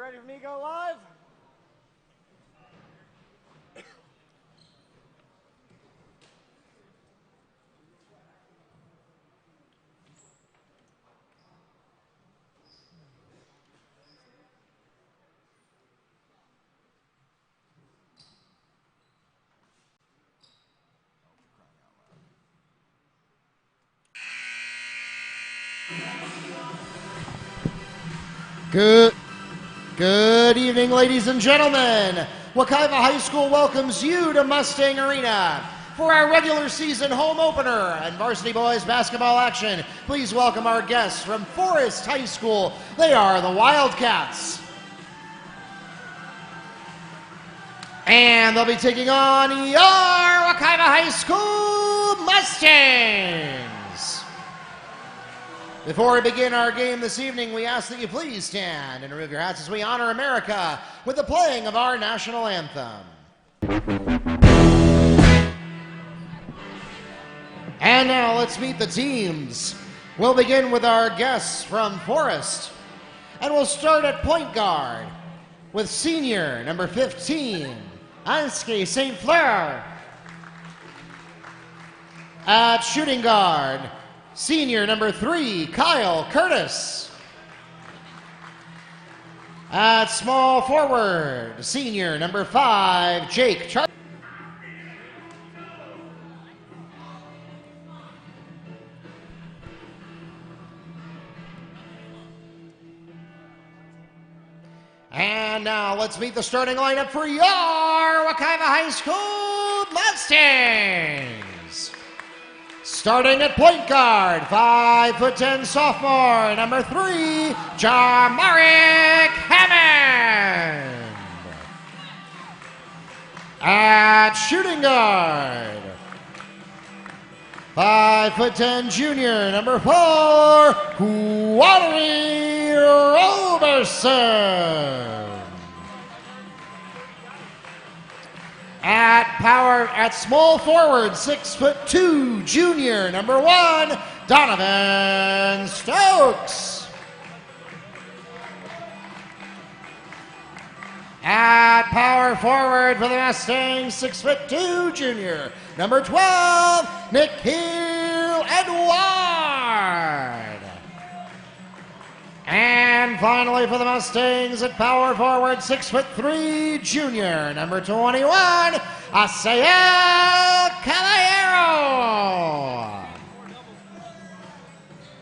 ready for me to go live? Good evening, ladies and gentlemen. Wekiva High School welcomes you to Mustang Arena for our regular season home opener and varsity boys basketball action. Please welcome our guests from Forest High School. They are the Wildcats. And they'll be taking on your Wekiva High School Mustangs. Before we begin our game this evening, we ask that you please stand and remove your hats as we honor America with the playing of our national anthem. And now let's meet the teams. We'll begin with our guests from Forest. And we'll start at point guard with senior number 15, Anske St. Fleur. At shooting guard, senior number 3, Kyle Curtis. At small forward, senior number 5, Jake Charles. And now let's meet the starting lineup for your Wekiva High School Mustangs. Starting at point guard, 5'10" sophomore, number 3, Jamaric Hammond. At shooting guard, 5'10" junior, number 4, Quadri Roberson. At small forward, 6'2", junior, number 1, Donovan Stokes. At power forward for the Mustangs, 6'2", junior, number 12, Nikhil Edward. And finally for the Mustangs at power forward, 6'3", junior, number 21, Asael Caballero.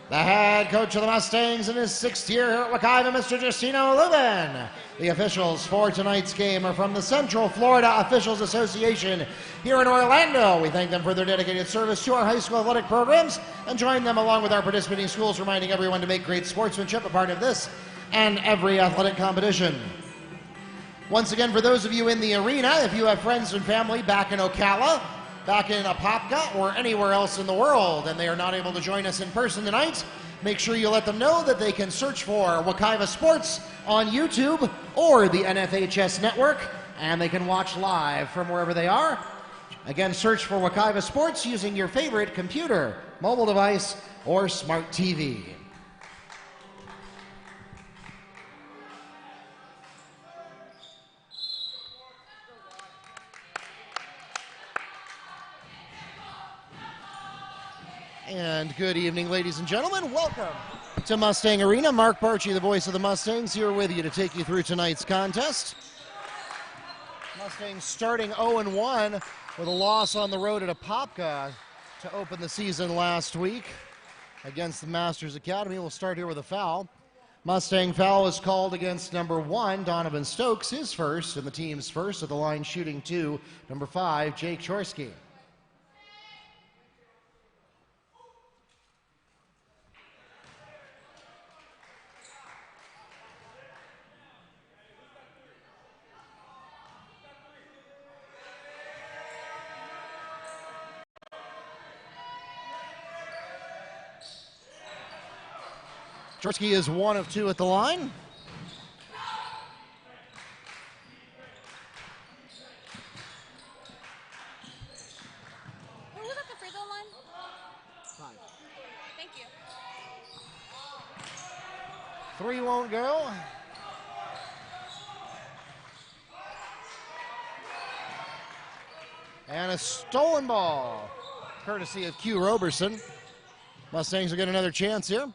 The head coach of the Mustangs in his 6th year here at Wekiva, Mr. Justino Lubin. The officials for tonight's game are from the Central Florida Officials Association here in Orlando. We thank them for their dedicated service to our high school athletic programs and join them along with our participating schools, reminding everyone to make great sportsmanship a part of this and every athletic competition. Once again, for those of you in the arena, if you have friends and family back in Ocala, back in Apopka, or anywhere else in the world, and they are not able to join us in person tonight, make sure you let them know that they can search for Wekiva Sports on YouTube or the NFHS network, and they can watch live from wherever they are. Again, search for Wekiva Sports using your favorite computer, mobile device, or smart TV. And good evening, ladies and gentlemen. Welcome to Mustang Arena. Mark Barchi, the voice of the Mustangs, here with you to take you through tonight's contest. Mustangs starting 0-1 with a loss on the road at Apopka to open the season last week against the Masters Academy. We'll start here with a foul. Mustang foul is called against number 1, Donovan Stokes, his first, and the team's first at the line shooting 2, number 5, Jake Chorsky. Chorsky is 1 of 2 at the line. Who was at the free throw line? 5. Thank you. 3 won't go. And a stolen ball, courtesy of Q Roberson. Mustangs will get another chance here.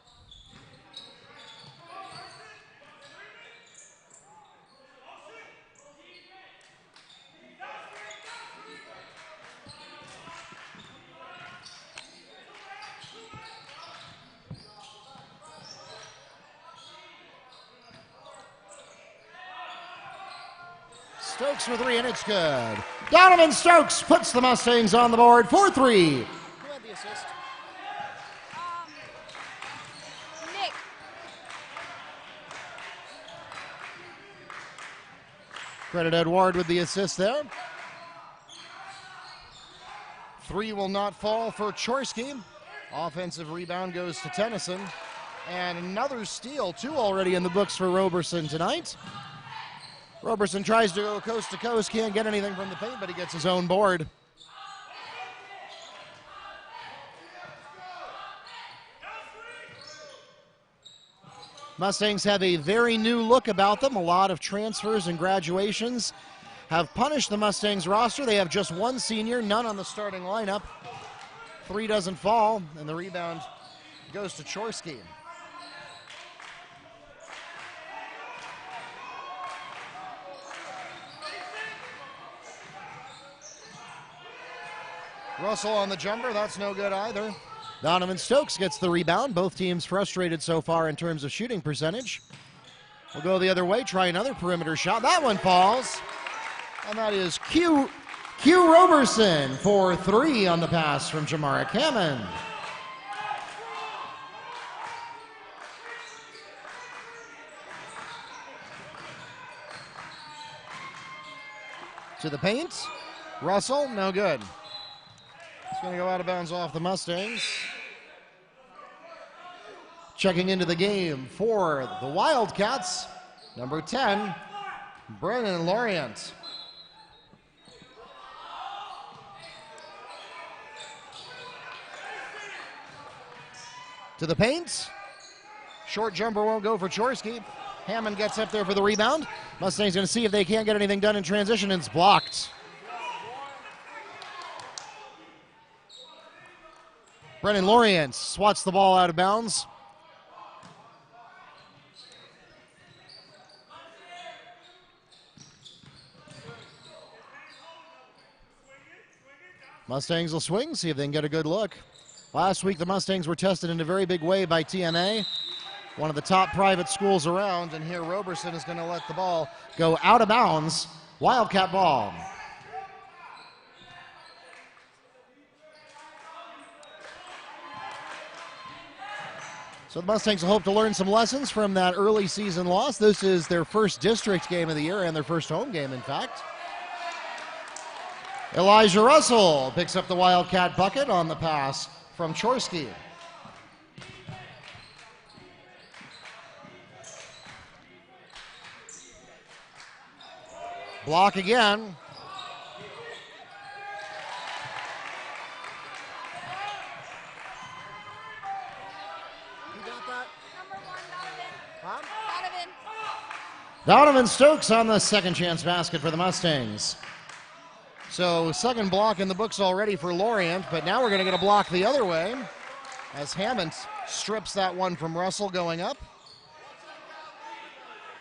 Stokes for three, and it's good. Donovan Stokes puts the Mustangs on the board for three. Who had the assist? Nick. Credit Edward with the assist there. Three will not fall for Chorsky. Offensive rebound goes to Tennyson. And another steal, two already in the books for Roberson tonight. Roberson tries to go coast to coast, can't get anything from the paint, but he gets his own board. Mustangs have a very new look about them. A lot of transfers and graduations have punished the Mustangs roster. They have just one senior, none on the starting lineup. Three doesn't fall, and the rebound goes to Chorsky. Russell on the jumper, that's no good either. Donovan Stokes gets the rebound. Both teams frustrated so far in terms of shooting percentage. We'll go the other way, try another perimeter shot. That one falls. And that is Q Roberson for three on the pass from Jamarick Hammond. To the paint. Russell, no good. It's going to go out of bounds off the Mustangs. Checking into the game for the Wildcats, number 10, Brennan Lorient. To the paint. Short jumper won't go for Chorsky. Hammond gets up there for the rebound. Mustangs going to see if they can't get anything done in transition, and it's blocked. Brennan Lorient swats the ball out of bounds. Mustangs will swing, see if they can get a good look. Last week, the Mustangs were tested in a very big way by TNA, one of the top private schools around, and here Roberson is going to let the ball go out of bounds. Wildcat ball. So the Mustangs will hope to learn some lessons from that early season loss. This is their first district game of the year and their first home game, in fact. Elijah Russell picks up the Wildcat bucket on the pass from Chorsky. Block again. Donovan Stokes on the second chance basket for the Mustangs. So second block in the books already for Lorient, but now we're going to get a block the other way as Hammond strips that one from Russell going up.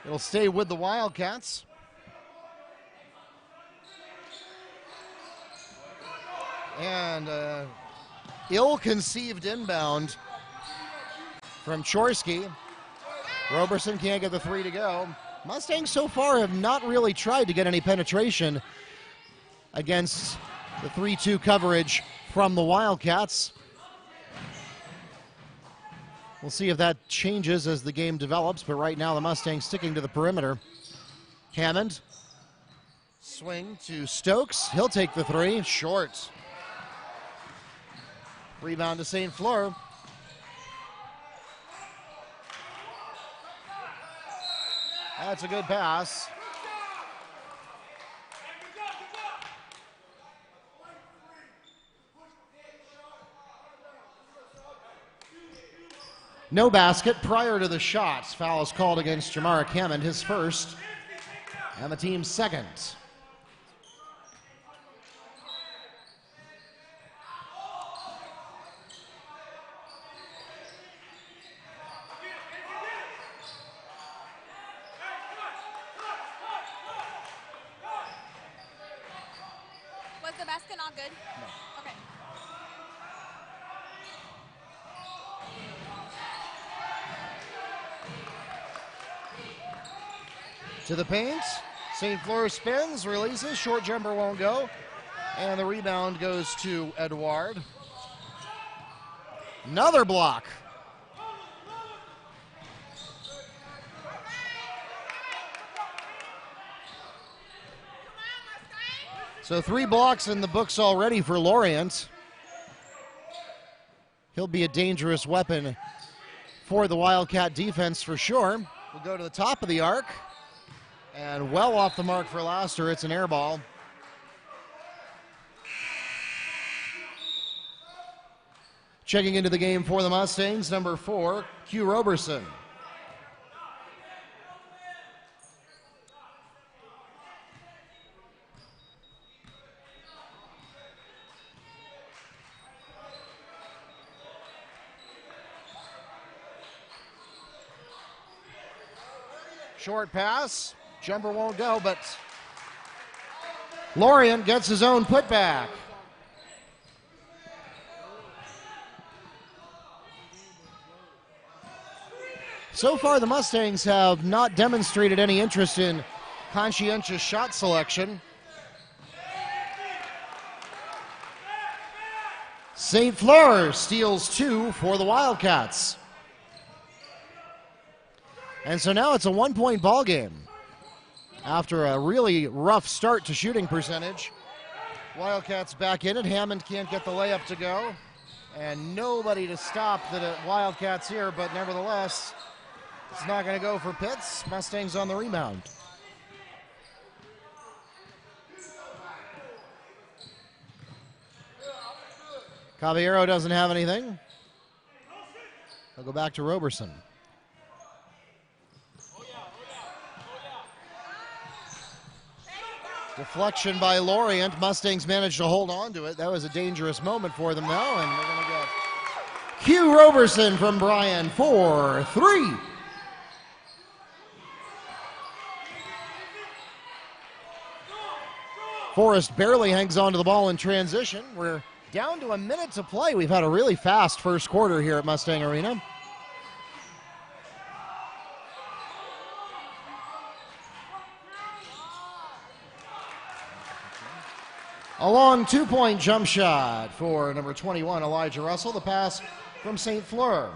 It'll stay with the Wildcats. And ill-conceived inbound from Chorsky. Roberson can't get the three to go. Mustangs so far have not really tried to get any penetration against the 3-2 coverage from the Wildcats. We'll see if that changes as the game develops, but right now the Mustangs sticking to the perimeter. Hammond, swing to Stokes. He'll take the three, short. Rebound to St. Fleur. That's a good pass. No basket prior to the shots. Foul is called against Jamarick Hammond, his first, and the team's second. the basket not good? No. Okay. To the paint. St. Fleur spins, releases, short jumper won't go. And the rebound goes to Edouard. Another block. So 3 blocks in the books already for Lorient. He'll be a dangerous weapon for the Wildcat defense for sure. We'll go to the top of the arc. And well off the mark for Laster. It's an air ball. Checking into the game for the Mustangs, number 4, Q Roberson. Short pass, jumper won't go, but Lorient gets his own putback. So far, the Mustangs have not demonstrated any interest in conscientious shot selection. St. Fleur steals 2 for the Wildcats. And so now it's a 1-point ball game. After a really rough start to shooting percentage, Wildcats back in it. Hammond can't get the layup to go. And nobody to stop the Wildcats here, but nevertheless, it's not going to go for Pitts. Mustangs on the rebound. Caballero doesn't have anything. They'll go back to Roberson. Deflection by Lorient. Mustangs managed to hold on to it. That was a dangerous moment for them, though, and they're going to get Q Roberson from Bryan for 3. Forrest barely hangs on to the ball in transition. We're down to a minute to play. We've had a really fast first quarter here at Mustang Arena. A long 2-point jump shot for number 21, Elijah Russell. The pass from St. Fleur.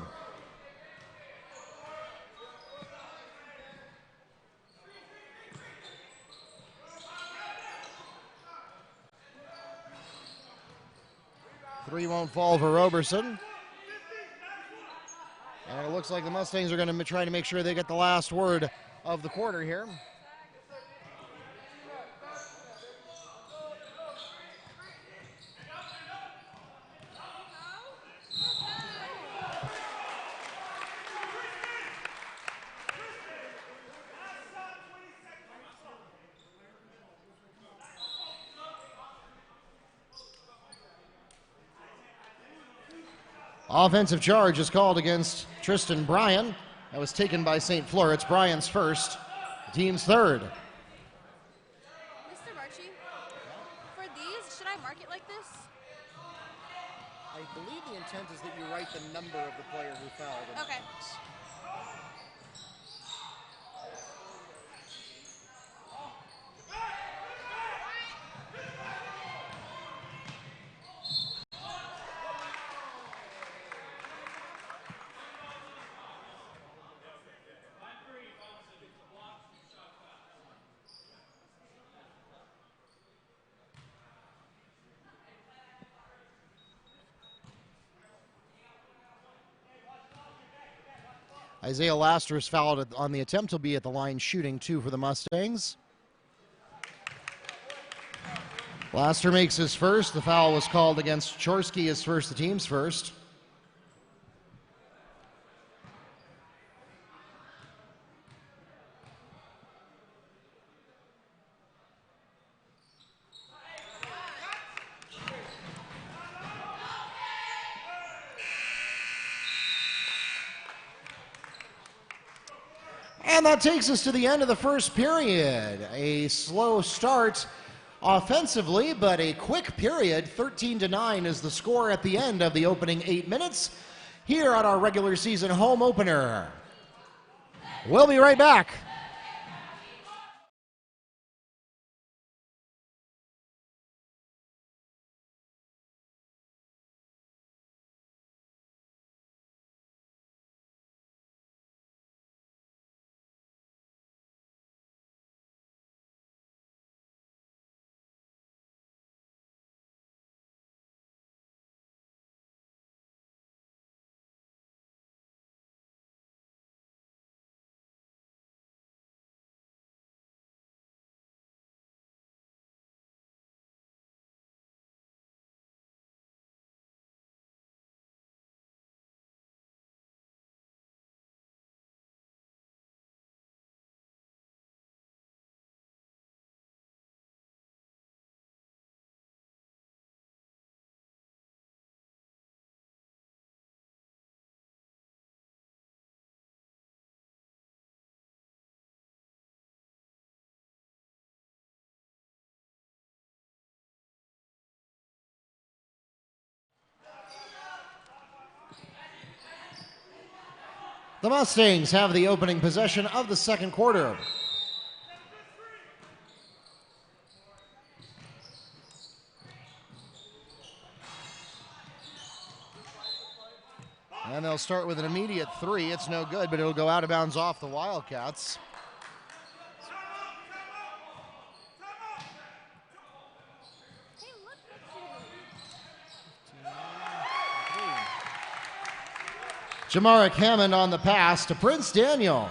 Three won't fall for Roberson. And it looks like the Mustangs are going to try to make sure they get the last word of the quarter here. Offensive charge is called against Tristan Bryan. That was taken by St. Fleur. It's Bryan's first, the team's third. Mr. Barchi, for these, should I mark it like this? I believe the intent is that you write the number of the player who fouled. Okay. Isaiah Laster is fouled on the attempt. He'll be at the line shooting 2 for the Mustangs. Laster makes his first. The foul was called against Chorsky, his first, the team's first. And that takes us to the end of the first period. A slow start offensively, but a quick period. 13-9 is the score at the end of the opening 8 minutes here at our regular season home opener. We'll be right back. The Mustangs have the opening possession of the second quarter. And they'll start with an immediate three. It's no good, but it'll go out of bounds off the Wildcats. Jamaric Hammond on the pass to Prince Daniel.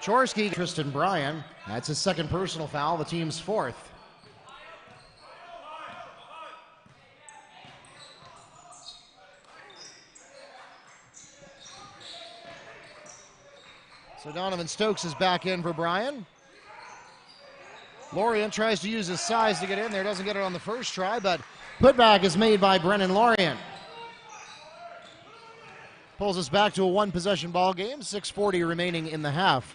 Chorsky, Tristan Bryan. That's his second personal foul, the team's fourth. So Donovan Stokes is back in for Bryan. Lorient tries to use his size to get in there, doesn't get it on the first try, but putback is made by Brennan Lorient. Pulls us back to a one-possession ball game, 6:40 remaining in the half.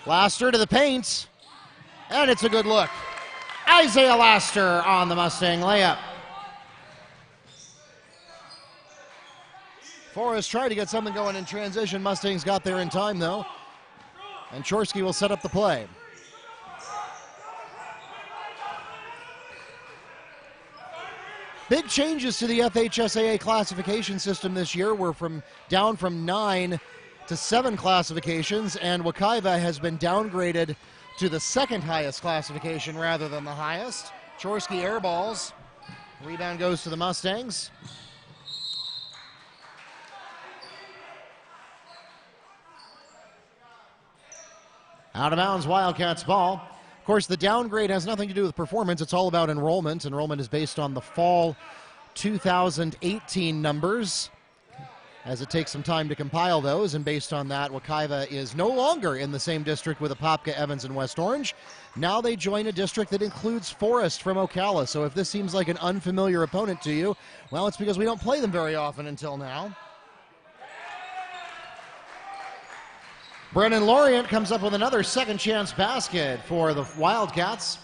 Laster to the paint, and it's a good look. Isaiah Laster on the Mustang layup. Forrest tried to get something going in transition. Mustangs got there in time, though, and Chorsky will set up the play. Big changes to the FHSAA classification system this year. We're down from 9 to 7 classifications, and Wekiva has been downgraded to the second highest classification rather than the highest. Chorsky airballs. Rebound goes to the Mustangs. Out of bounds, Wildcats ball. Of course, the downgrade has nothing to do with performance. It's all about enrollment. Enrollment is based on the fall 2018 numbers, as it takes some time to compile those, and based on that, Wekiva is no longer in the same district with Apopka, Evans, and West Orange. Now they join a district that includes Forest from Ocala. So if this seems like an unfamiliar opponent to you, well, it's because we don't play them very often until now. Brennan Lorient comes up with another second chance basket for the Wildcats,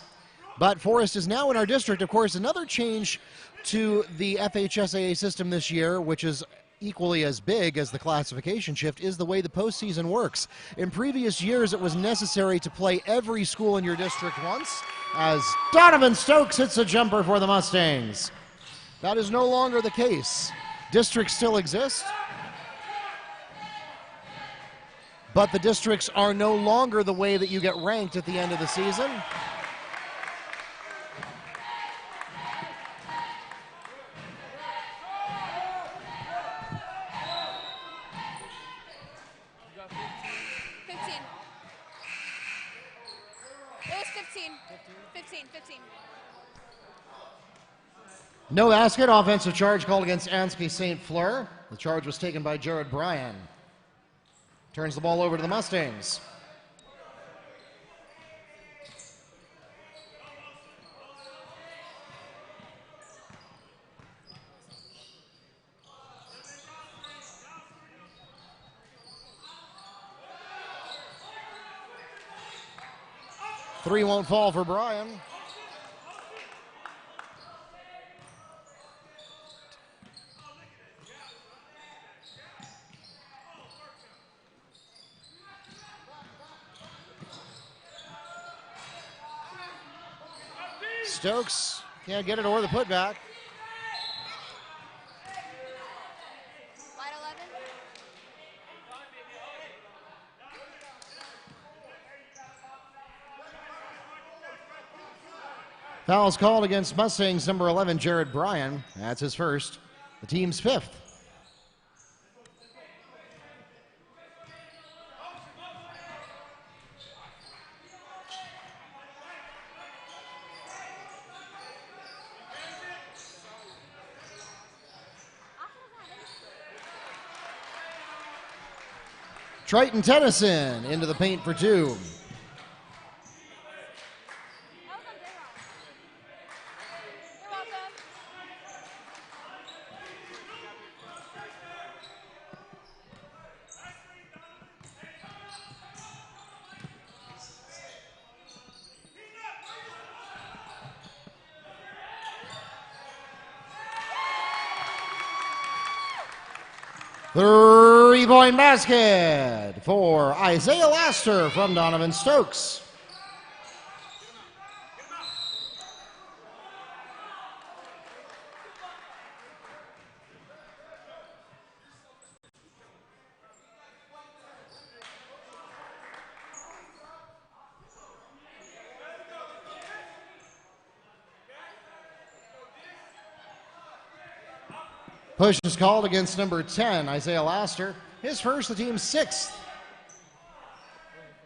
but Forest is now in our district. Of course, another change to the FHSAA system this year, which is equally as big as the classification shift, is the way the postseason works. In previous years, it was necessary to play every school in your district once, as Donovan Stokes hits a jumper for the Mustangs. That is no longer the case. Districts still exist, but the districts are no longer the way that you get ranked at the end of the season. No basket. Offensive charge called against Ansky St. Fleur. The charge was taken by Jared Bryan. Turns the ball over to the Mustangs. Three won't fall for Bryan. Stokes can't get it or the putback. Line 11. Foul's called against Mustangs number 11, Jared Bryan. That's his first. The team's fifth. Triton Tennyson into the paint for two. That was on J-Rock. You're welcome. Three-point basket for Isaiah Laster from Donovan Stokes. Push is called against number 10, Isaiah Laster. His first, the team's sixth. Peanut.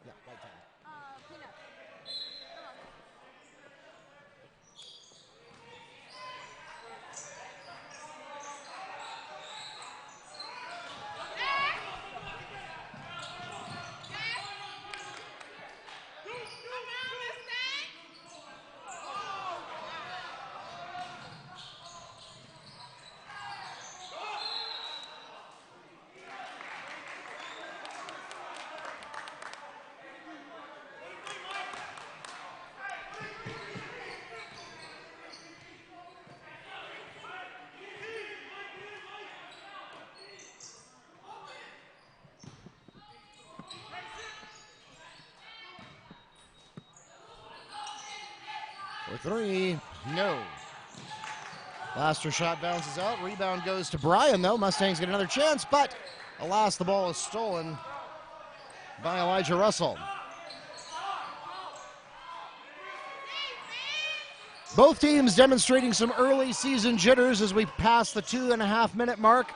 Come on. For three, no. Laster shot bounces out. Rebound goes to Bryan, though. Mustangs get another chance, but alas, the ball is stolen by Elijah Russell. Both teams demonstrating some early season jitters as we pass the 2.5-minute mark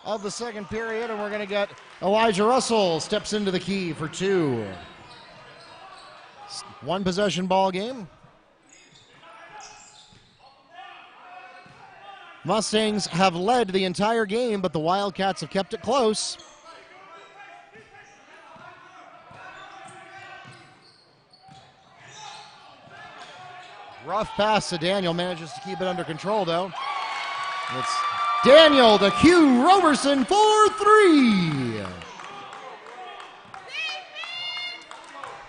of the second period, and we're going to get Elijah Russell steps into the key for two. One possession ball game. Mustangs have led the entire game, but the Wildcats have kept it close. Rough pass to Daniel, manages to keep it under control though. It's Daniel to Q Roberson for three.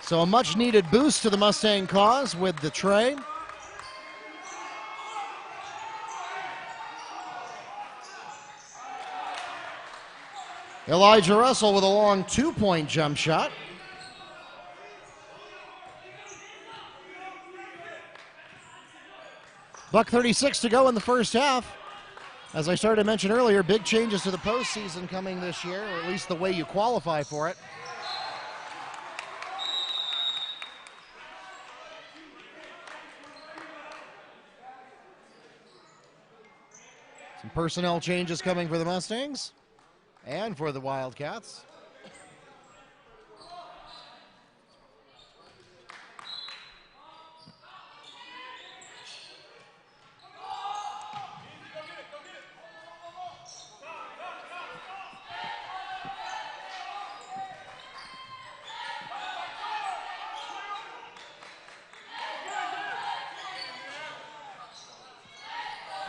So a much needed boost to the Mustang cause with the tray. Elijah Russell with a long 2-point jump shot. $1:36 to go in the first half. As I started to mention earlier, big changes to the postseason coming this year, or at least the way you qualify for it. Some personnel changes coming for the Mustangs and for the Wildcats.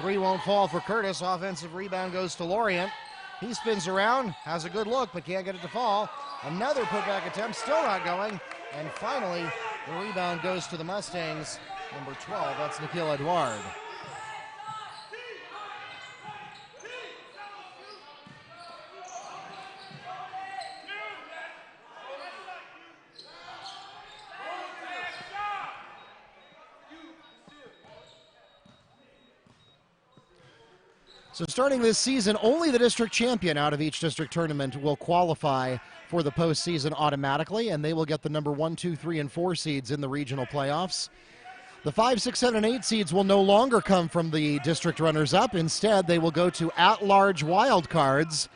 Three won't fall for Curtis. Offensive rebound goes to Lorient. He spins around, has a good look, but can't get it to fall. Another putback attempt, still not going. And finally, the rebound goes to the Mustangs. Number 12, that's Nikhil Edouard. So starting this season, only the district champion out of each district tournament will qualify for the postseason automatically, and they will get the number 1, 2, 3, and 4 seeds in the regional playoffs. The 5, 6, 7, and 8 seeds will no longer come from the district runners-up. Instead, they will go to at-large wildcards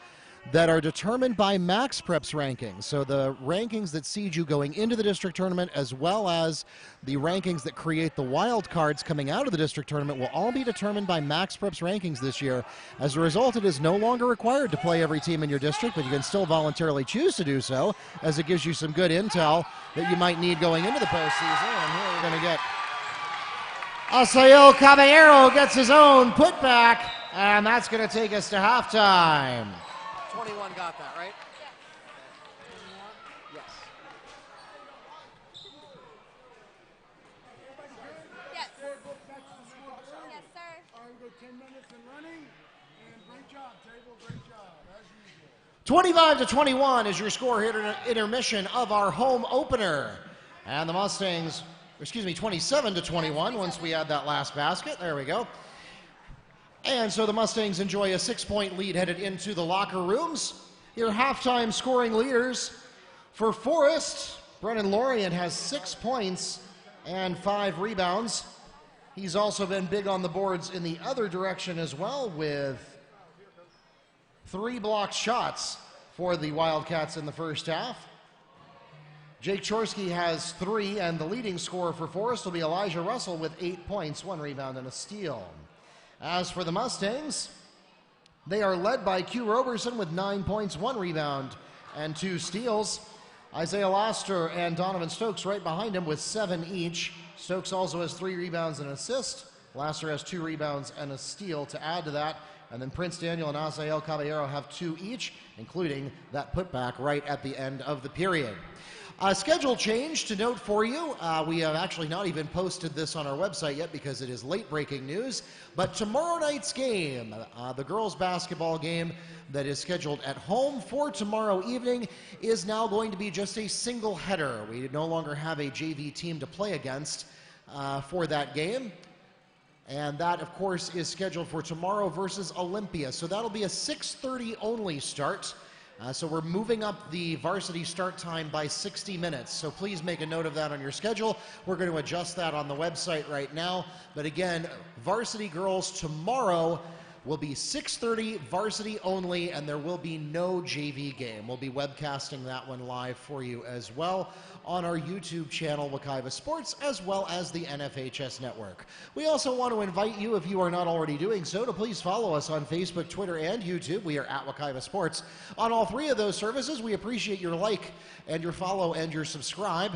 that are determined by Max Prep's rankings. So the rankings that seed you going into the district tournament, as well as the rankings that create the wild cards coming out of the district tournament, will all be determined by Max Prep's rankings this year. As a result, it is no longer required to play every team in your district, but you can still voluntarily choose to do so, as it gives you some good intel that you might need going into the postseason. And here we're going to get Asael Caballero gets his own putback, and that's going to take us to halftime. 21 got that, right? Yes. Yes. Yes, sir. All right, we go 10 minutes and running, and great job, Table, great job, as usual. 25-21 is your score here at intermission of our home opener. And the Mustangs, 27-21 once we add that last basket. There we go. And so the Mustangs enjoy a 6-point lead headed into the locker rooms. Your halftime scoring leaders for Forest, Brennan Lorient has 6 points and 5 rebounds. He's also been big on the boards in the other direction as well, with 3 blocked shots for the Wildcats in the first half. Jake Chorsky has 3, and the leading scorer for Forest will be Elijah Russell with 8 points, 1 rebound, and a steal. As for the Mustangs, they are led by Q Roberson with 9 points, 1 rebound, and 2 steals. Isaiah Laster and Donovan Stokes right behind him with 7 each. Stokes also has 3 rebounds and an assist. Laster has 2 rebounds and a steal to add to that. And then Prince Daniel and Asael Caballero have 2 each, including that putback right at the end of the period. Schedule change to note for you. We have actually not even posted this on our website yet because it is late breaking news. But tomorrow night's game, the girls basketball game that is scheduled at home for tomorrow evening, is now going to be just a single header. We no longer have a JV team to play against for that game. And that, of course, is scheduled for tomorrow versus Olympia. So that'll be a 6:30 only start. So we're moving up the varsity start time by 60 minutes. So please make a note of that on your schedule. We're going to adjust that on the website right now. But again, varsity girls tomorrow will be 6:30 varsity only, and there will be no JV game. We'll be webcasting that one live for you as well on our YouTube channel, Wekiva Sports, as well as the NFHS network. We also want to invite you, if you are not already doing so, to please follow us on Facebook, Twitter, and YouTube. We are at Wekiva Sports. On all 3 of those services, we appreciate your like and your follow and your subscribe.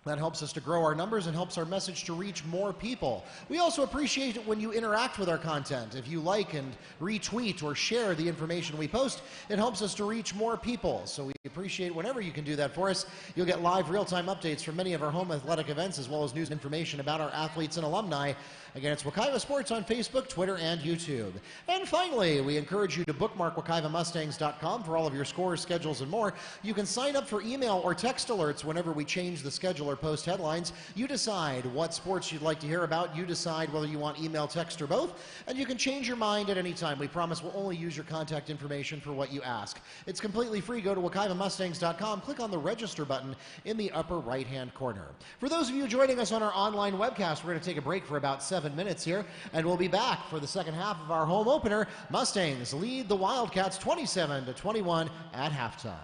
That helps us to grow our numbers and helps our message to reach more people. We also appreciate it when you interact with our content. If you like and retweet or share the information we post, it helps us to reach more people. So we appreciate whenever you can do that for us. You'll get live real-time updates from many of our home athletic events, as well as news and information about our athletes and alumni. Again, it's Wekiva Sports on Facebook, Twitter, and YouTube. And finally, we encourage you to bookmark WekivaMustangs.com for all of your scores, schedules, and more. You can sign up for email or text alerts whenever we change the schedule or post headlines. You decide what sports you'd like to hear about. You decide whether you want email, text, or both. And you can change your mind at any time. We promise we'll only use your contact information for what you ask. It's completely free. Go to WekivaMustangs.com. Click on the register button in the upper right-hand corner. For those of you joining us on our online webcast, we're going to take a break for about 7 minutes here, and we'll be back for the second half of our home opener. Mustangs lead the Wildcats 27-21 at halftime.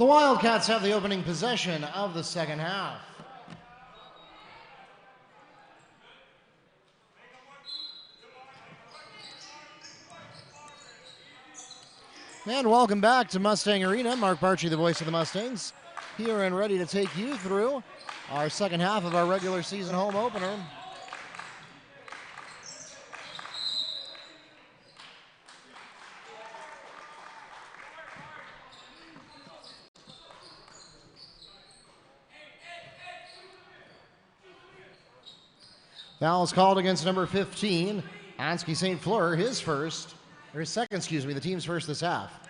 The Wildcats have the opening possession of the second half. And welcome back to Mustang Arena. Mark Barchi, the voice of the Mustangs, here and ready to take you through our second half of our regular season home opener. Foul is called against number 15, Ansky St. Fleur, his second, the team's first this half.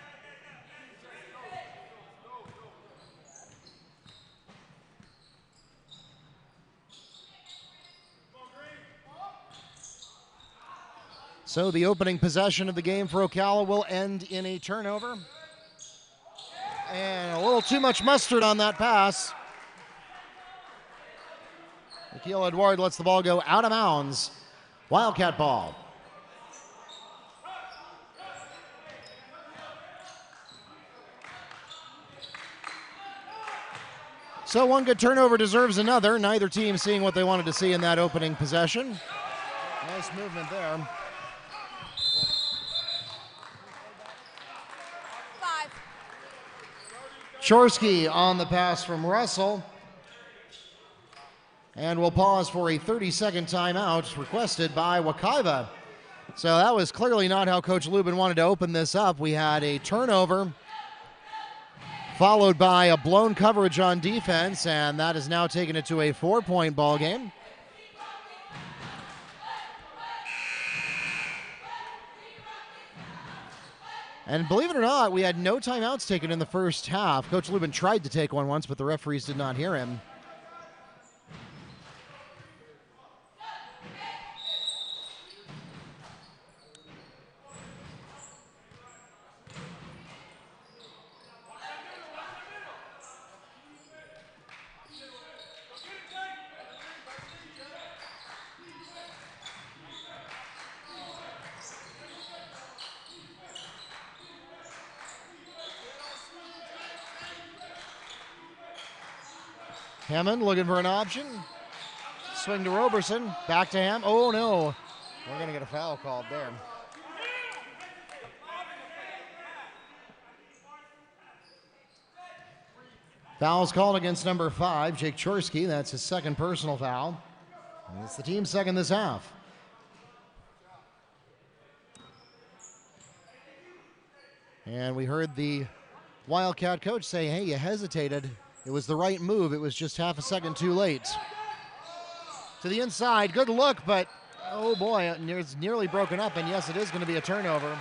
So the opening possession of the game for Ocala will end in a turnover. And a little too much mustard on that pass. Akil Edward lets the ball go out of bounds. Wildcat ball. So one good turnover deserves another. Neither team seeing what they wanted to see in that opening possession. Nice movement there. 5. Chorsky on the pass from Russell. And we'll pause for a 30-second timeout requested by Wekiva. So that was clearly not how Coach Lubin wanted to open this up. We had a turnover followed by a blown coverage on defense, and that has now taken it to a 4-point ball game. And believe it or not, we had no timeouts taken in the first half. Coach Lubin tried to take one once, but the referees did not hear him. Hammond looking for an option. Swing to Roberson. Back to Ham. Oh, no. We're going to get a foul called there. Foul's called against number 5, Jake Chorsky. That's his second personal foul. And it's the team's second this half. And we heard the Wildcat coach say, hey, you hesitated. It was the right move. It was just half a second too late. To the inside. Good look, but oh boy, it's nearly broken up. And yes, it is going to be a turnover.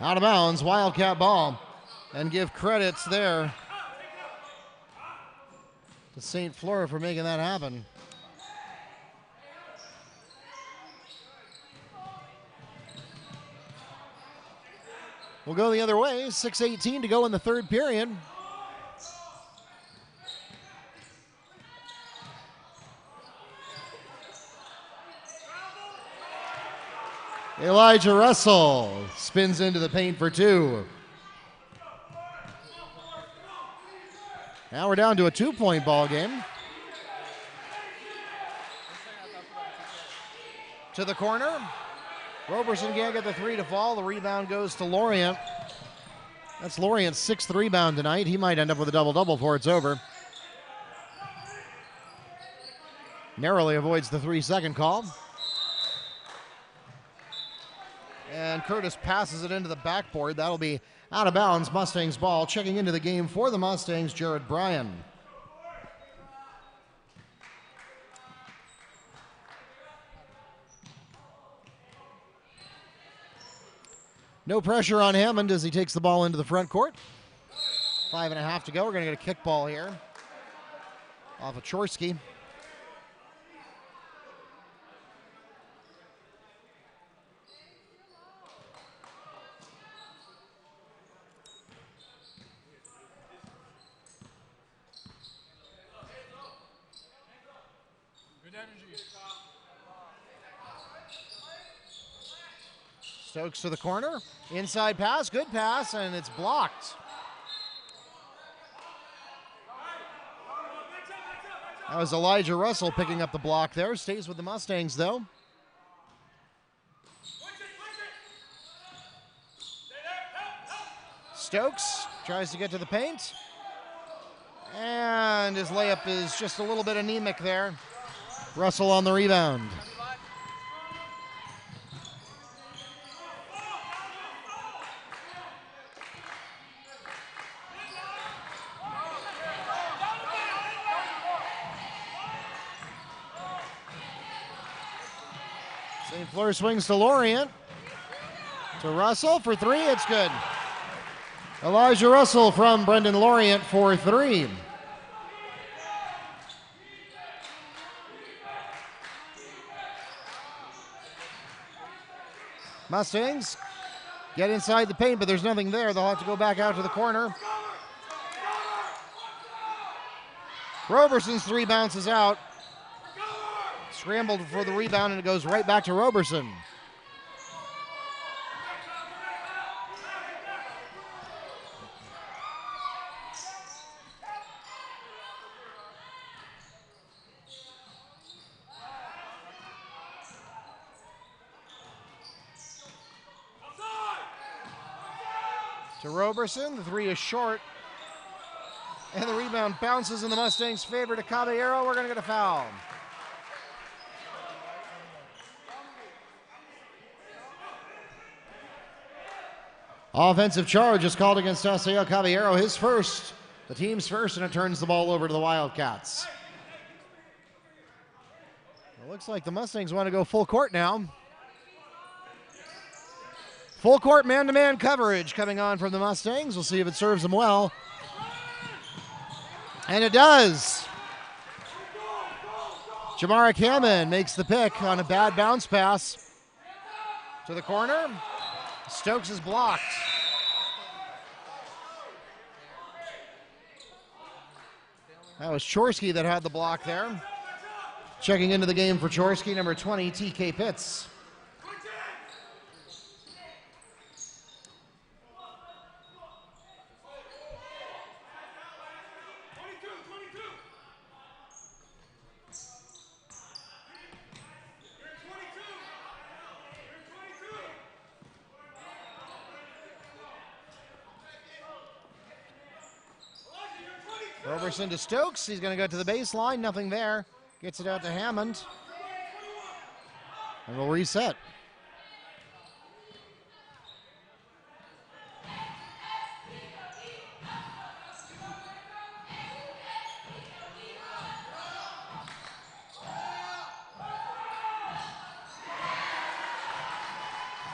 Out of bounds, Wildcat ball. And give credits there to St. Fleur for making that happen. We'll go the other way. 6:18 to go in the third period. Elijah Russell spins into the paint for 2. Now we're down to a 2-point ball game. To the corner. Roberson can't get the 3 to fall. The rebound goes to Lorient. That's Lorient's 6th rebound tonight. He might end up with a double-double before it's over. Narrowly avoids the 3-second call. And Curtis passes it into the backboard. That'll be out of bounds. Mustangs ball. Checking into the game for the Mustangs, Jared Bryan. No pressure on Hammond as he takes the ball into the front court. 5.5 to go. We're going to get a kick ball here off of Chorsky. Stokes to the corner. Inside pass, good pass, and it's blocked. That was Elijah Russell picking up the block there. Stays with the Mustangs, though. Stokes tries to get to the paint. And his layup is just a little bit anemic there. Russell on the rebound. St. Fleur swings to Lorient. To Russell for three, it's good. Elijah Russell from Brendan Lorient for three. Mustangs get inside the paint, but there's nothing there. They'll have to go back out to the corner. Roberson's three bounces out. Scrambled for the rebound, and it goes right back to Roberson. To Roberson, the three is short. And the rebound bounces in the Mustangs' favor to Caballero. We're going to get a foul. Offensive charge is called against Oseo Caballero, his first, the team's first, and it turns the ball over to the Wildcats. It looks like the Mustangs want to go full court now. Full court man-to-man coverage coming on from the Mustangs. We'll see if it serves them well. And it does. Jamaric Hammond makes the pick on a bad bounce pass. To the corner. Stokes is blocked. That was Chorsky that had the block there. Checking into the game for Chorsky, number 20, TK Pitts. Roberson to Stokes. He's going to go to the baseline. Nothing there. Gets it out to Hammond. And we'll reset.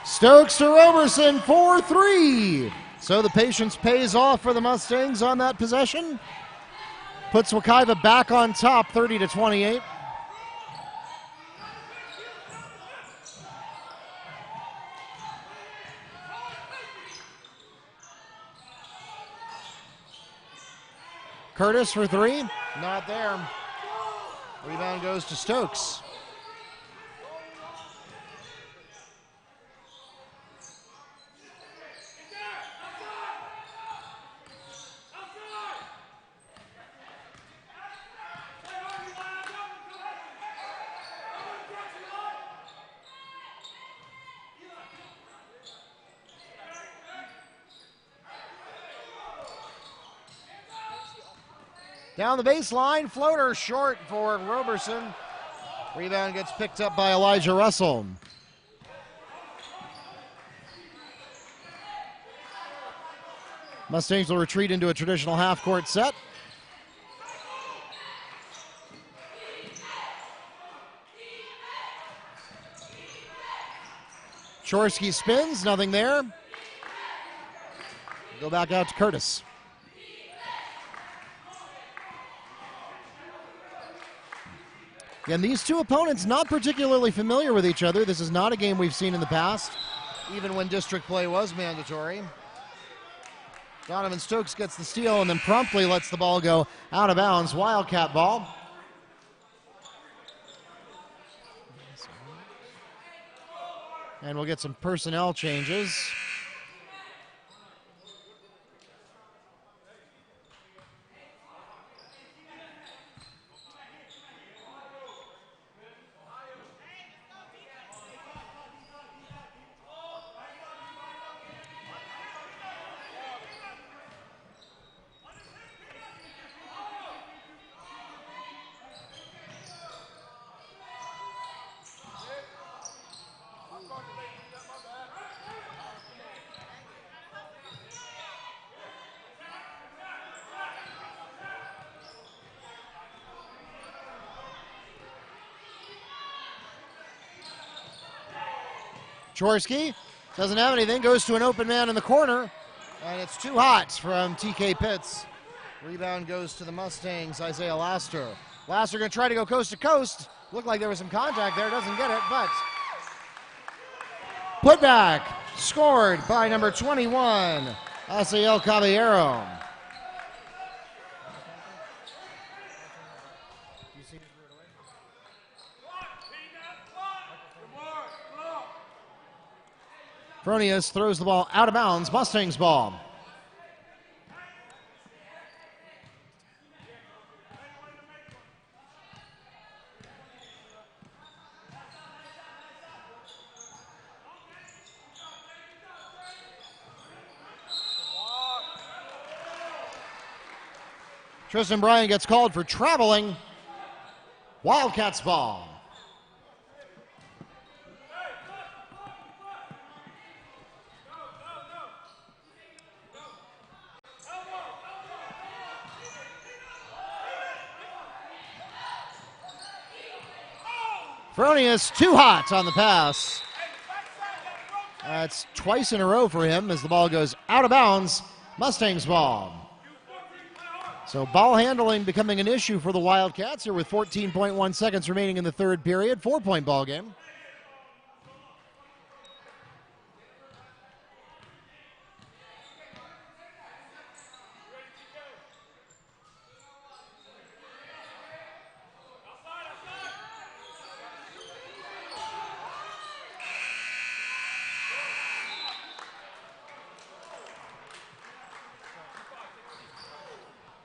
Stokes to Roberson for three. So the patience pays off for the Mustangs on that possession. Puts Wekiva back on top, 30-28. Curtis for three, not there. Rebound goes to Stokes. Down the baseline, floater short for Roberson. Rebound gets picked up by Elijah Russell. Mustangs will retreat into a traditional half-court set. Chorsky spins, nothing there. Go back out to Curtis. Again, these two opponents not particularly familiar with each other. This is not a game we've seen in the past, even when district play was mandatory. Donovan Stokes gets the steal and then promptly lets the ball go out of bounds. Wildcat ball. And we'll get some personnel changes. Chorsky doesn't have anything, goes to an open man in the corner, and it's too hot from TK Pitts. Rebound goes to the Mustangs, Isaiah Laster. Laster going to try to go coast to coast. Looked like there was some contact there, doesn't get it, but put back, scored by number 21, Asiel Caballero. Fronius throws the ball out of bounds, Mustangs ball. Tristan Bryan gets called for traveling. Wildcats ball. Fronius too hot on the pass. That's twice in a row for him as the ball goes out of bounds. Mustangs ball. So ball handling becoming an issue for the Wildcats here with 14.1 seconds remaining in the third period. 4-point ball game.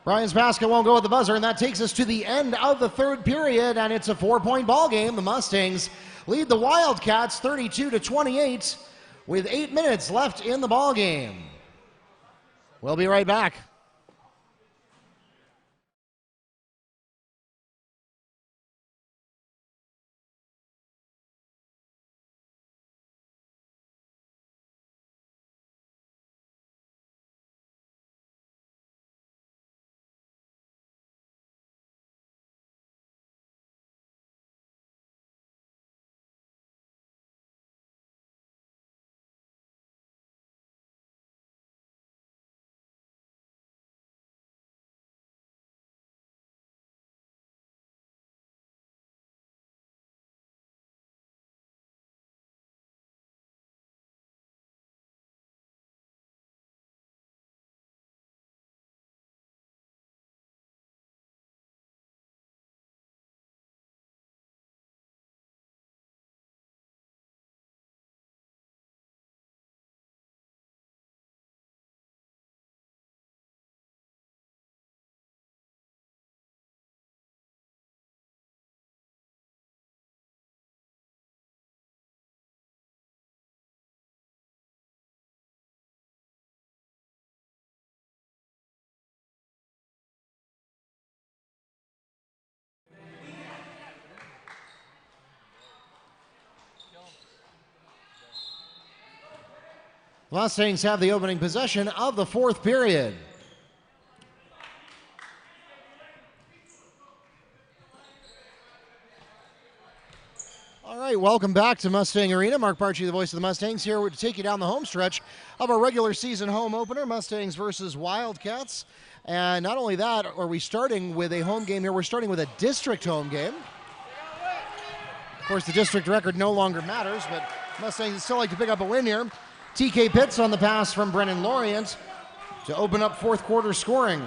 Bryan's basket won't go at the buzzer, and that takes us to the end of the third period, and it's a 4-point ball game. The Mustangs lead the Wildcats 32-28 with 8 minutes left in the ball game. We'll be right back. Mustangs have the opening possession of the fourth period. All right, welcome back to Mustang Arena. Mark Barchi, the voice of the Mustangs, here to take you down the home stretch of our regular season home opener, Mustangs versus Wildcats. And not only that, are we starting with a home game here, we're starting with a district home game. Of course, the district record no longer matters, but Mustangs still like to pick up a win here. TK Pitts on the pass from Brennan Lorient to open up fourth quarter scoring.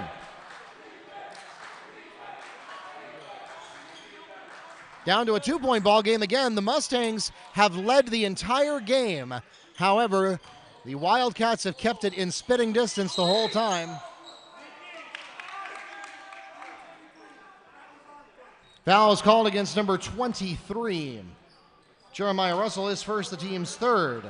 Down to a 2-point ball game again. The Mustangs have led the entire game. However, the Wildcats have kept it in spitting distance the whole time. Foul is called against number 23. Jeremiah Russell is first, the team's third.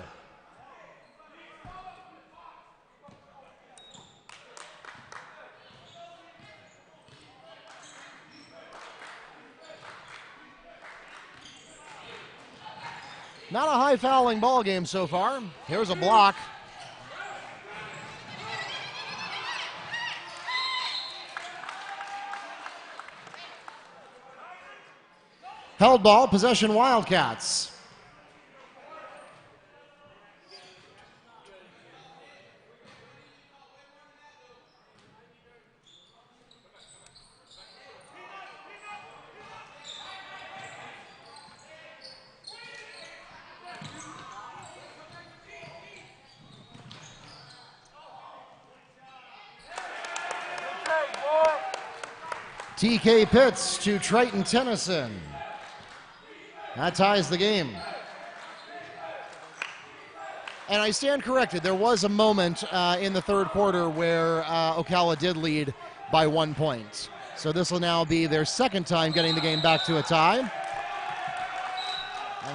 Not a high fouling ball game so far. Here's a block. Held ball, possession Wildcats. TK Pitts to Triton Tennyson. That ties the game. And I stand corrected. There was a moment in the third quarter where Ocala did lead by 1 point. So this will now be their second time getting the game back to a tie. And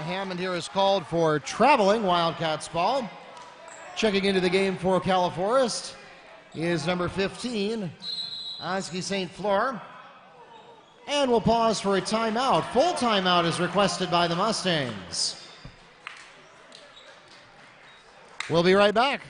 Hammond here is called for traveling Wildcats ball. Checking into the game for Ocala Forest is number 15, Oski St. Fleur. And we'll pause for a timeout. Full timeout is requested by the Mustangs. We'll be right back.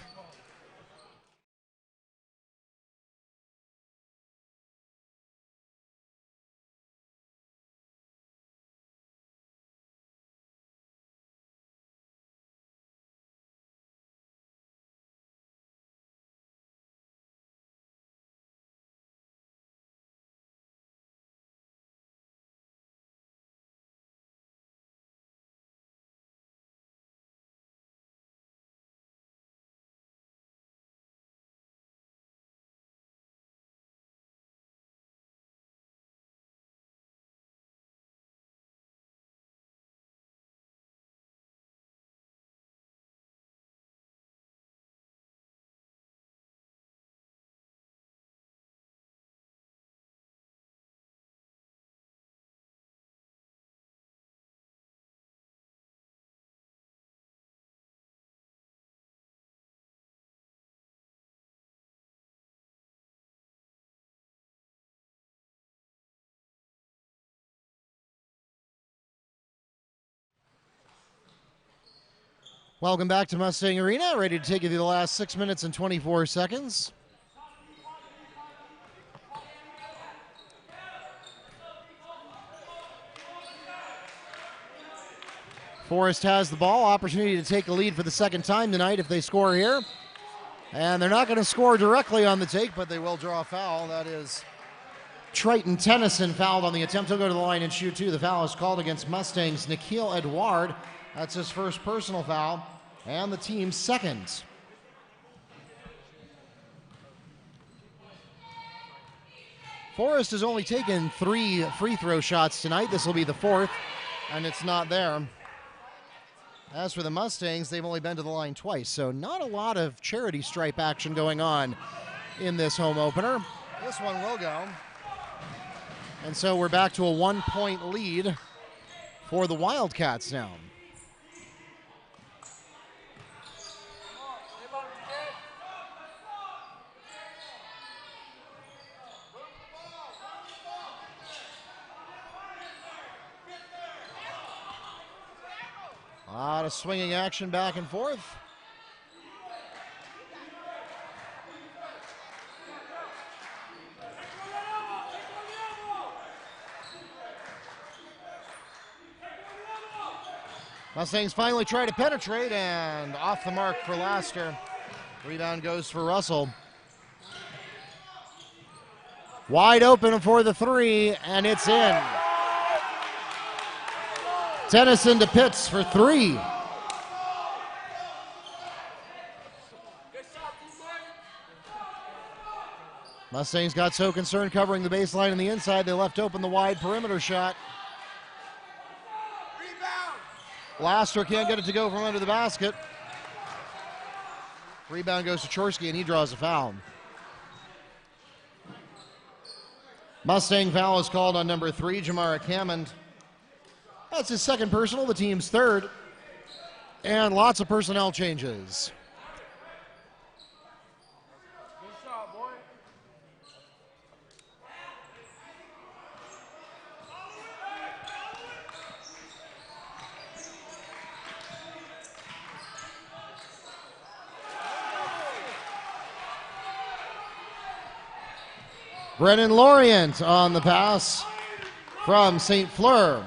Welcome back to Mustang Arena. Ready to take you through the last 6 minutes and 24 seconds. Forest has the ball. Opportunity to take the lead for the second time tonight if they score here. And they're not going to score directly on the take, but they will draw a foul. That is Triton Tennyson fouled on the attempt. He'll go to the line and shoot two. The foul is called against Mustangs' Nikhil Edward. That's his first personal foul and the team's second. Forest has only taken 3 free throw shots tonight. This will be the fourth, and it's not there. As for the Mustangs, they've only been to the line twice, so not a lot of charity stripe action going on in this home opener. This one will go. And so we're back to a 1-point lead for the Wildcats now. A lot of swinging action back and forth. Mustangs finally try to penetrate, and off the mark for Lasker. Rebound goes for Russell. Wide open for the three, and it's in. Tennyson to Pitts for three. Mustangs got so concerned covering the baseline and the inside, they left open the wide perimeter shot. Laster can't get it to go from under the basket. Rebound goes to Chorsky, and he draws a foul. Mustang foul is called on number 3, Jamaric Hammond. That's his second personal, the team's third. And lots of personnel changes. Good shot, boy. Brennan Lorient on the pass from St. Fleur.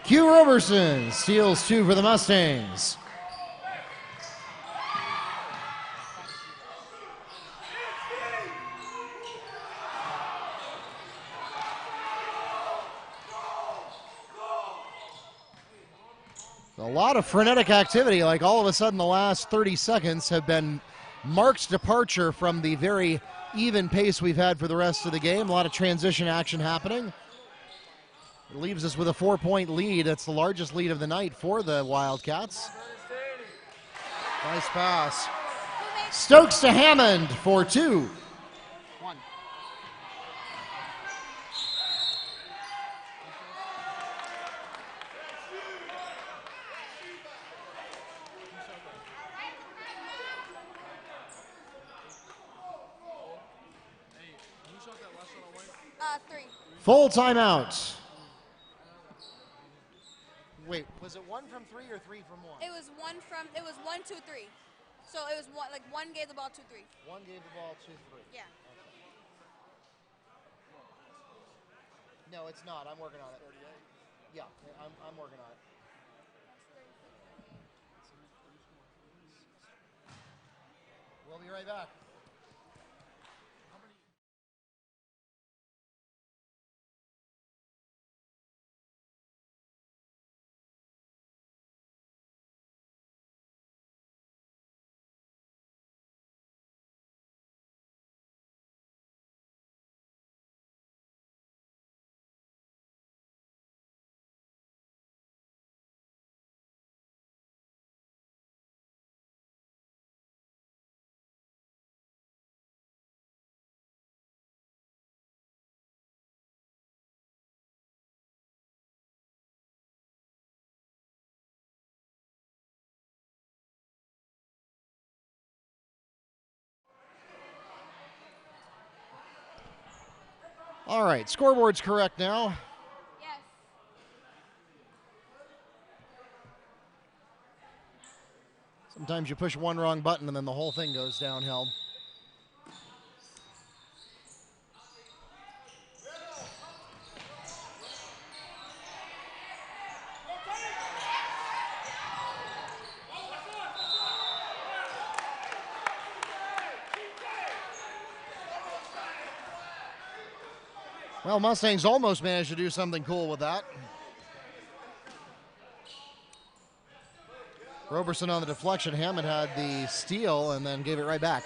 Q Roberson steals 2 for the Mustangs. A lot of frenetic activity, like all of a sudden the last 30 seconds have been marked departure from the very even pace we've had for the rest of the game. A lot of transition action happening. It leaves us with a 4-point lead. That's the largest lead of the night for the Wildcats. Nice pass. Stokes to Hammond for 2. Full timeout. Wait, was it 1 from 3 or 3 from 1? It was 1, 2, 3. So it was one gave the ball 2, 3. 1 gave the ball, 2, 3. Yeah. No, it's not. I'm working on it. Yeah, I'm working on it. We'll be right back. All right, scoreboard's correct now. Yes. Sometimes you push one wrong button and then the whole thing goes downhill. Well, Mustangs almost managed to do something cool with that. Roberson on the deflection. Hammond had the steal and then gave it right back.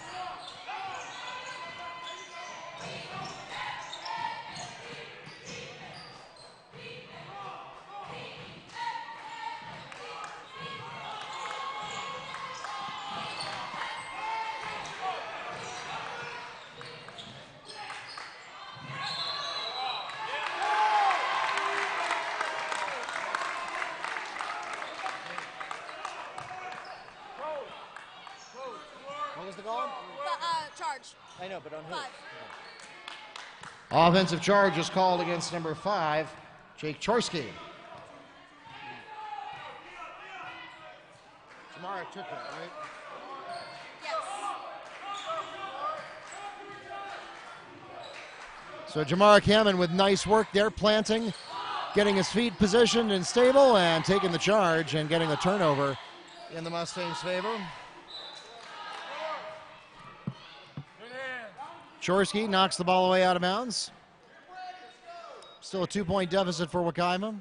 What was the call? Charge. I know, but on who? 5. Offensive charge is called against number 5, Jake Chorsky. Jamara took that, right? Yes. So Jamaric Hammond with nice work there, planting, getting his feet positioned and stable, and taking the charge and getting a turnover in the Mustangs' favor. Chorsky knocks the ball away out of bounds. Still a 2-point deficit for Wekiva.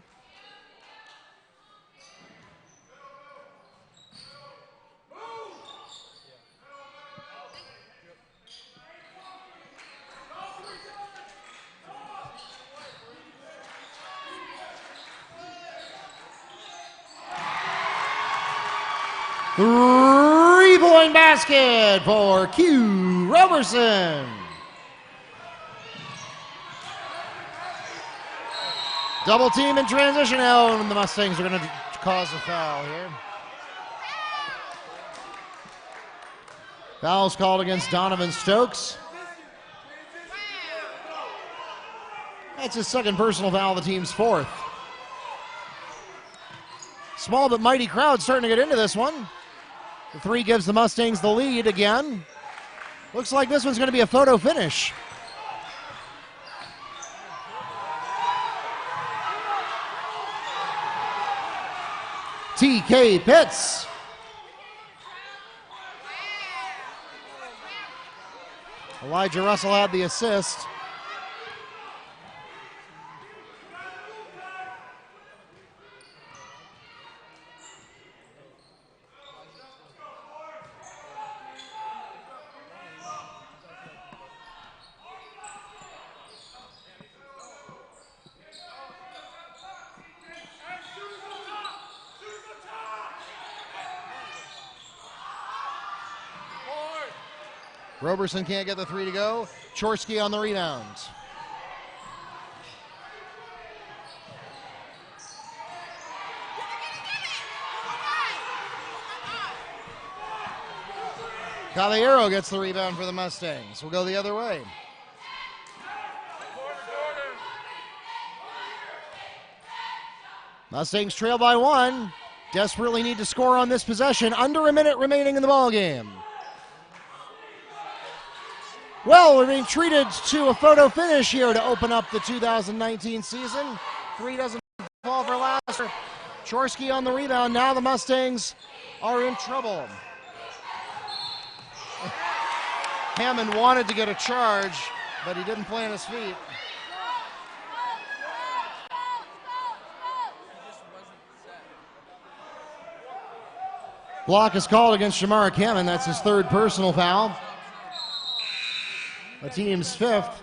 Three-point basket for Q Roberson. Double team in transition now, and the Mustangs are going to cause a foul here. Foul's called against Donovan Stokes. That's his second personal foul, the team's fourth. Small but mighty crowd starting to get into this one. The three gives the Mustangs the lead again. Looks like this one's going to be a photo finish. TK Pitts. Elijah Russell had the assist. Roberson can't get the three to go. Chorsky on the rebound. Caballero gets the rebound for the Mustangs. We'll go the other way. Mustangs trail by one. Desperately need to score on this possession. Under a minute remaining in the ballgame. Well, we're being treated to a photo finish here to open up the 2019 season. Three doesn't fall for last. Chorsky on the rebound. Now the Mustangs are in trouble. Hammond wanted to get a charge, but he didn't plant his feet. Block is called against Shamar Hammond. That's his third personal foul. The team's fifth.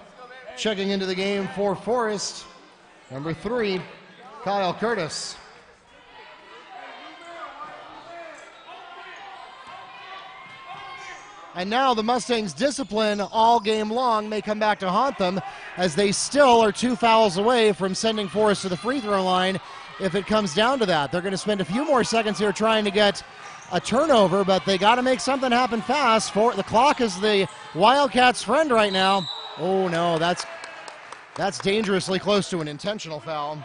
Checking into the game for Forest. Number 3, Kyle Curtis. And now the Mustangs' discipline all game long may come back to haunt them, as they still are 2 fouls away from sending Forest to the free throw line if it comes down to that. They're going to spend a few more seconds here trying to get a turnover, but they got to make something happen fast. For the clock is the Wildcats' friend right now. Oh no, that's dangerously close to an intentional foul.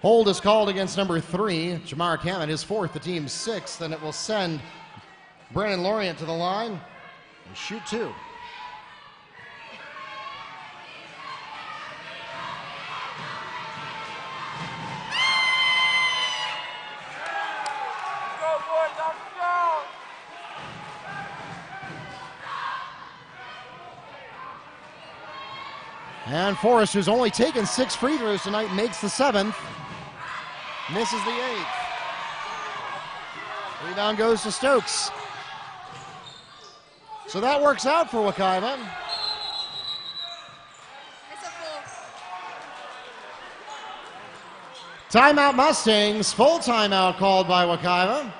Hold is called against number 3, Jamar Hammond, his fourth, the team's sixth, and it will send Brandon Lorient to the line and shoot 2. And Forrest, who's only taken 6 free throws tonight, makes the 7th. Misses the 8th. Rebound goes to Stokes. So that works out for Wekiva. Timeout Mustangs. Full timeout called by Wekiva.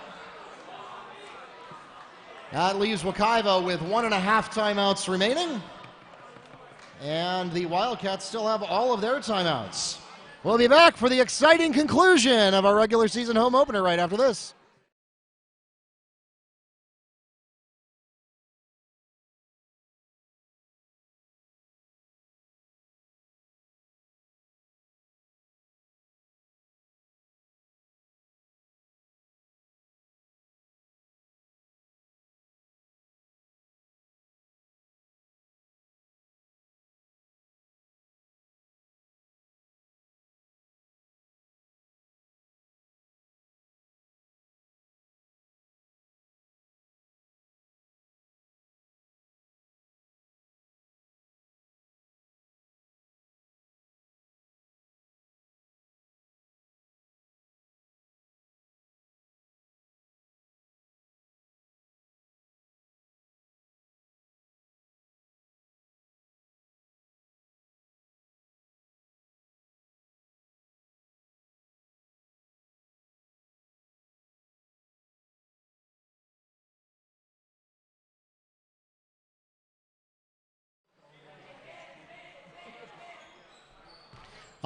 That leaves Wekiva with 1.5 timeouts remaining. And the Wildcats still have all of their timeouts. We'll be back for the exciting conclusion of our regular season home opener right after this.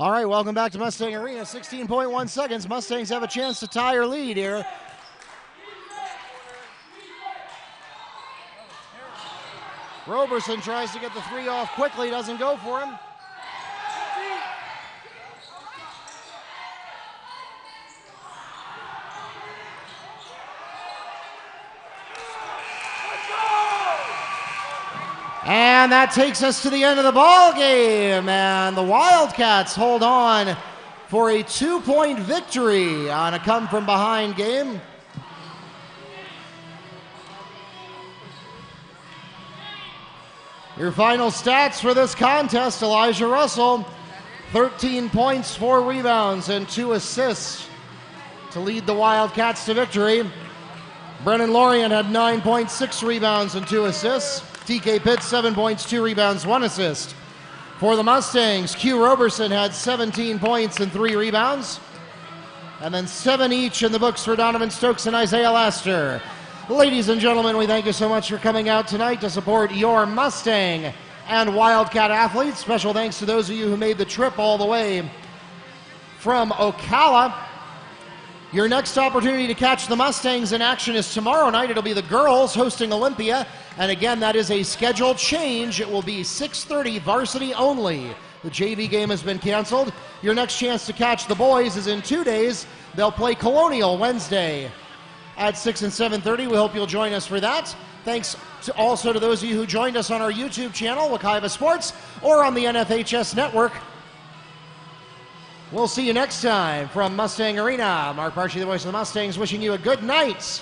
All right, welcome back to Mustang Arena. 16.1 seconds. Mustangs have a chance to tie or lead here. Roberson tries to get the three off quickly, doesn't go for him. And that takes us to the end of the ball game, and the Wildcats hold on for a 2-point victory on a come-from-behind game. Your final stats for this contest: Elijah Russell, 13 points, 4 rebounds, and 2 assists to lead the Wildcats to victory. Brennan Lorient had 9 points, 6 rebounds, and 2 assists. TK Pitts, 7 points, 2 rebounds, 1 assist. For the Mustangs, Q Roberson had 17 points and 3 rebounds. And then 7 each in the books for Donovan Stokes and Isaiah Laster. Ladies and gentlemen, we thank you so much for coming out tonight to support your Mustang and Wildcat athletes. Special thanks to those of you who made the trip all the way from Ocala. Your next opportunity to catch the Mustangs in action is tomorrow night. It'll be the girls hosting Olympia. And again, that is a scheduled change. It will be 6:30 varsity only. The JV game has been canceled. Your next chance to catch the boys is in 2 days. They'll play Colonial Wednesday at 6 and 7:30. We hope you'll join us for that. Thanks also to those of you who joined us on our YouTube channel, Wekiva Sports, or on the NFHS network. We'll see you next time from Mustang Arena. Mark Barchi, the voice of the Mustangs, wishing you a good night.